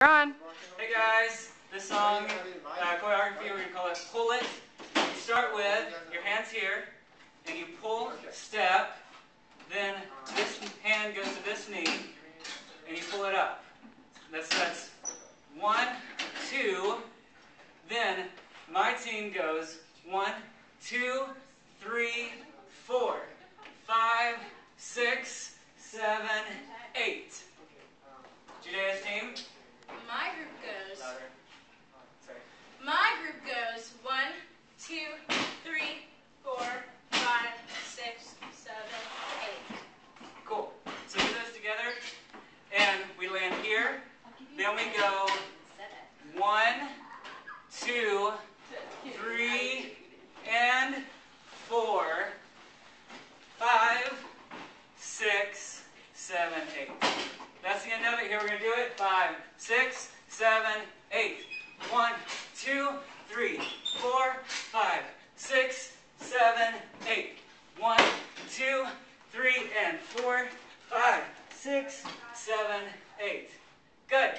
You're on. Hey guys, this song, choreography, we're going to call it Pull It. You start with your hands here, and you pull, step, then this hand goes to this knee, and you pull it up. That's 1, 2, then my team goes 1, 2, 3, 4, 5, 6, 7, 8. Judea's team? My group goes. My group goes 1, 2, 3, 4, 5, 6, 7, 8. Cool. So do those together, and we land here. Then we go 1, 2, 3, and 4, 5, 6, 7, 8. That's the end of it. Here we're going to do it. 5, 6, 7, 8. 1, 2, 3, 4, 5, 6, 7, 8. 1, 2, 3, and 4, 5, 6, 7, 8. Good.